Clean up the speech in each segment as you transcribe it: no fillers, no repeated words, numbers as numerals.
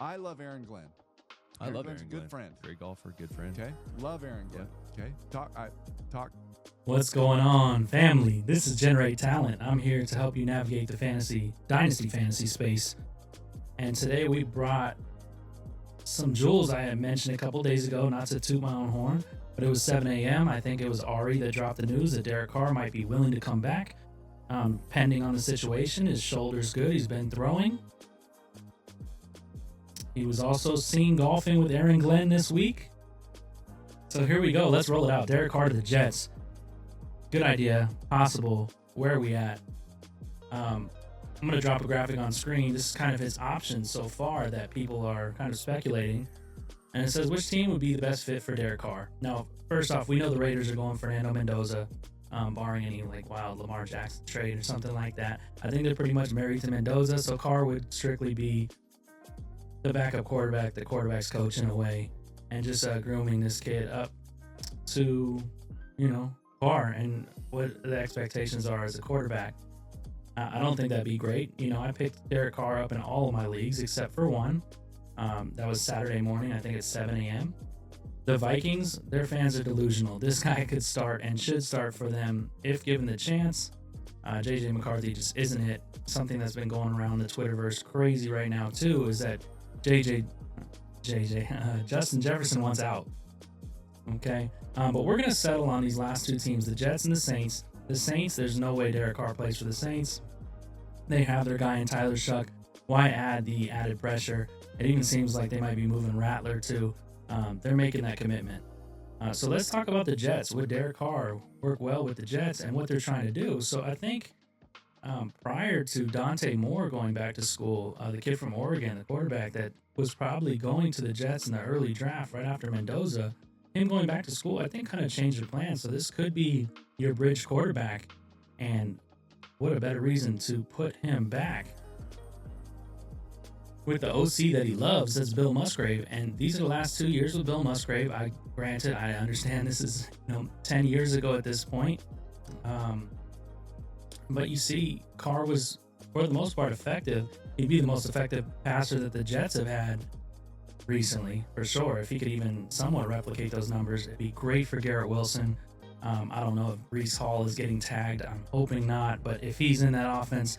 I love Aaron Glenn. I love Glenn's Aaron a good Glenn. friend. Great golfer, good friend. Okay, love Aaron Glenn. Okay, talk. What's going on, family? This is Generate Talent. I'm here to help you navigate the dynasty fantasy space. And today we brought some jewels I had mentioned a couple days ago, not to toot my own horn, but it was 7 a.m. I think it was Ari that dropped the news that Derek Carr might be willing to come back, pending on the situation. His shoulder's good. He's been throwing. He was also seen golfing with Aaron Glenn this week. So here we go. Let's roll it out. Derek Carr to the Jets. Good idea. Possible. Where are we at? I'm going to drop a graphic on screen. This is kind of his options so far that people are kind of speculating. And it says, which team would be the best fit for Derek Carr? Now, first off, we know the Raiders are going Fernando Mendoza, barring any wild Lamar Jackson trade or something like that. I think they're pretty much married to Mendoza, so Carr would strictly be the backup quarterback, the quarterback's coach in a way, and just grooming this kid up to, Carr and what the expectations are as a quarterback. I don't think that'd be great. I picked Derek Carr up in all of my leagues except for one. That was Saturday morning. I think it's 7 a.m. The Vikings, their fans are delusional. This guy could start and should start for them if given the chance. JJ McCarthy just isn't it. Something that's been going around the Twitterverse crazy right now too is that Justin Jefferson wants out. Okay, but we're gonna settle on these last two teams, the Jets and the Saints. The Saints, there's no way Derek Carr plays for the Saints. They have their guy in Tyler Shough. Why add the added pressure? It even seems like they might be moving Rattler too. They're making that commitment. So let's talk about the Jets. Would Derek Carr work well with the Jets and what they're trying to do? So I think prior to Dante Moore going back to school, the kid from Oregon, the quarterback that was probably going to the Jets in the early draft right after Mendoza, him going back to school, I think kind of changed the plan. So this could be your bridge quarterback. And what a better reason to put him back with the OC that he loves, that's Bill Musgrave. And these are the last 2 years with Bill Musgrave. Granted, I understand this is 10 years ago at this point. But you see, Carr was, for the most part, effective. He'd be the most effective passer that the Jets have had recently, for sure. If he could even somewhat replicate those numbers, it'd be great for Garrett Wilson. I don't know if Breece Hall is getting tagged. I'm hoping not. But if he's in that offense,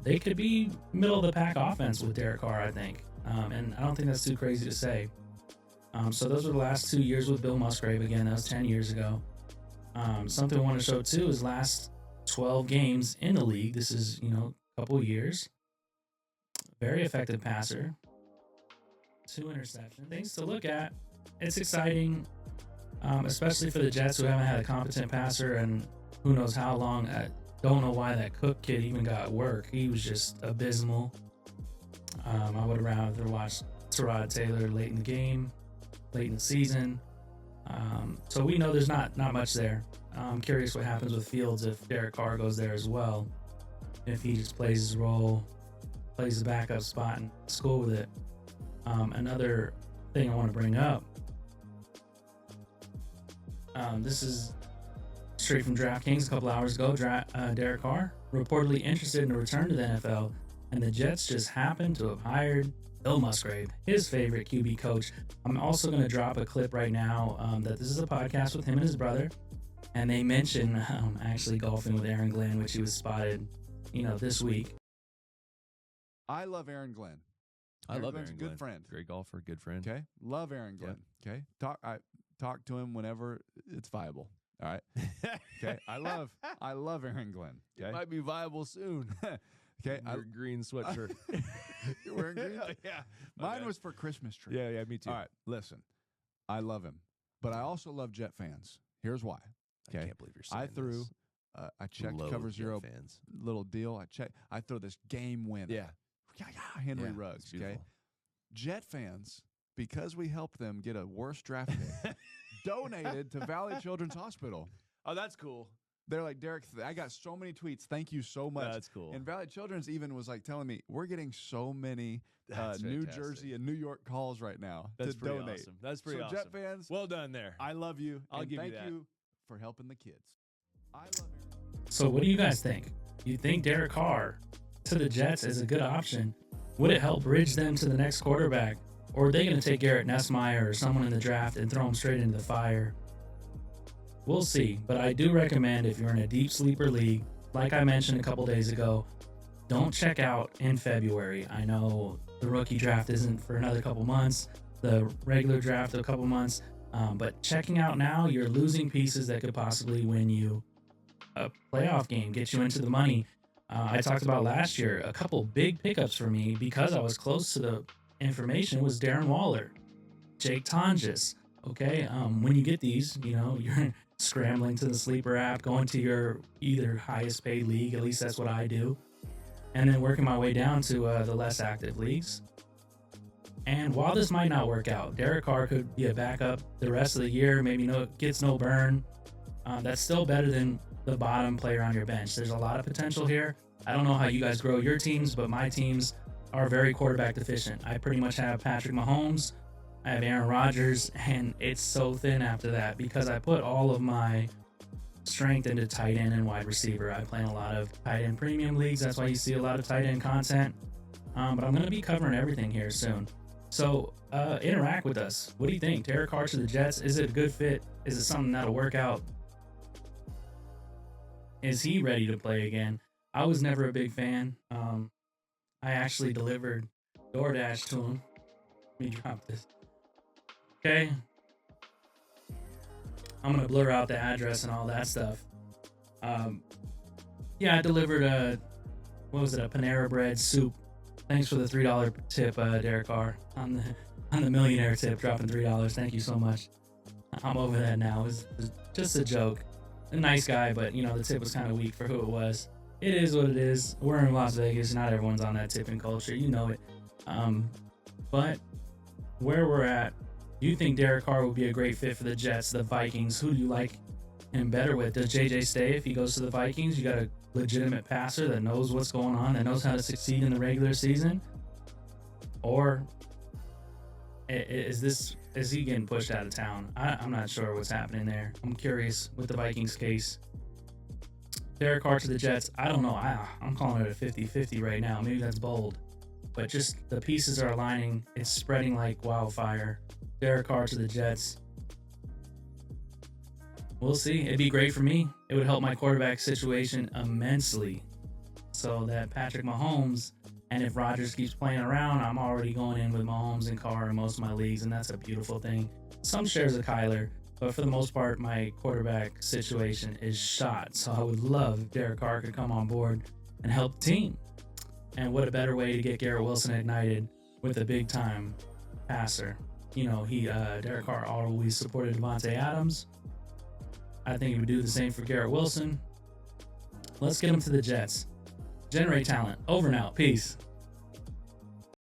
they could be middle-of-the-pack offense with Derek Carr, I think. And I don't think that's too crazy to say. So those were the last 2 years with Bill Musgrave. Again, that was 10 years ago. Something I want to show, too, is last 12 games in the league. This is, a couple years. Very effective passer. 2 interceptions. Things to look at. It's exciting, especially for the Jets who haven't had a competent passer and who knows how long. I don't know why that Cook kid even got work. He was just abysmal. I would have rather watched Tyrod Taylor late in the game, late in the season. So we know there's not much there. I'm curious what happens with Fields if Derek Carr goes there as well. If he just plays his role, plays the backup spot, and is cool with it. Another thing I want to bring up. This is straight from DraftKings a couple hours ago. Derek Carr reportedly interested in a return to the NFL, and the Jets just happened to have hired Bill Musgrave, his favorite QB coach. I'm also going to drop a clip right now that this is a podcast with him and his brother, and they mention actually golfing with Aaron Glenn, which he was spotted, this week. I love Aaron Glenn. I love Glenn's Aaron a good Glenn. friend. Great golfer, good friend. Okay, love Aaron Glenn. Okay, talk to him whenever it's viable. All right. Okay, I love Aaron Glenn. Okay? It might be viable soon. Okay, Your green sweatshirt. You're wearing green? Yeah. Mine was for Christmas tree. Yeah, me too. All right, listen. I love him, but I also love Jet fans. Here's why. Okay, I can't believe you're saying I threw. this. I checked Loathe Cover Jet Zero fans. little deal. I throw this game winner. Yeah. Henry Yeah, Ruggs. it's Okay, beautiful. Jet fans, because we helped them get a worse draft pick, donated to Valley Children's Hospital. Oh, that's cool. They're like, Derek, I got so many tweets. Thank you so much. That's cool. And Valley Children's even was like telling me, we're getting so many That's New fantastic. Jersey and New York calls right now That's to pretty donate. awesome. That's pretty so awesome. Jet fans, Well done there. I love you. I'll and give you thank that. you for helping the kids. I love Aaron. So what do you guys think? You think Derek Carr to the Jets is a good option? Would it help bridge them to the next quarterback? Or are they going to take Garrett Nussmeier or someone in the draft and throw him straight into the fire? We'll see. But I do recommend, if you're in a deep sleeper league, like I mentioned a couple days ago, don't check out in February. I know the rookie draft isn't for another couple months, the regular draft a couple months, but checking out now, you're losing pieces that could possibly win you a playoff game, get you into the money. I talked about last year, a couple big pickups for me because I was close to the information was Darren Waller, Jake Tonjes. Okay, when you get these, you're scrambling to the sleeper app, going to your either highest paid league, at least that's what I do, and then working my way down to the less active leagues. And while this might not work out, Derek Carr could be a backup the rest of the year, maybe gets no burn. That's still better than the bottom player on your bench. There's a lot of potential here. I don't know how you guys grow your teams, but my teams are very quarterback deficient. I pretty much have Patrick Mahomes, I have Aaron Rodgers, and it's so thin after that because I put all of my strength into tight end and wide receiver. I play in a lot of tight end premium leagues. That's why you see a lot of tight end content. But I'm going to be covering everything here soon. So interact with us. What do you think? Derek Carr to the Jets, is it a good fit? Is it something that'll work out? Is he ready to play again? I was never a big fan. I actually delivered DoorDash to him. Let me drop this. Okay. I'm going to blur out the address and all that stuff. Yeah, I delivered a Panera Bread soup. Thanks for the $3 tip, Derek Carr, on the millionaire tip, dropping $3. Thank you so much. I'm over that now. It was just a joke. A nice guy, but the tip was kind of weak for who it was. It is what it is. We're in Las Vegas. Not everyone's on that tipping culture. You know it. But where we're at, do you think Derek Carr would be a great fit for the Jets, the Vikings? Who do you like him better with? Does JJ stay if he goes to the Vikings? You got a legitimate passer that knows what's going on, that knows how to succeed in the regular season? Or is he getting pushed out of town? I'm not sure what's happening there. I'm curious with the Vikings case. Derek Carr to the Jets, I don't know. I'm calling it a 50-50 right now. Maybe that's bold. But just the pieces are aligning. It's spreading like wildfire. Derek Carr to the Jets. We'll see. It'd be great for me. It would help my quarterback situation immensely. So that Patrick Mahomes, and if Rodgers keeps playing around, I'm already going in with Mahomes and Carr in most of my leagues, and that's a beautiful thing. Some shares of Kyler, but for the most part, my quarterback situation is shot. So I would love if Derek Carr could come on board and help the team. And what a better way to get Garrett Wilson ignited with a big-time passer. Derek Carr always supported Devontae Adams. I think he would do the same for Garrett Wilson. Let's get him to the Jets. Generate talent. Over and out. Peace.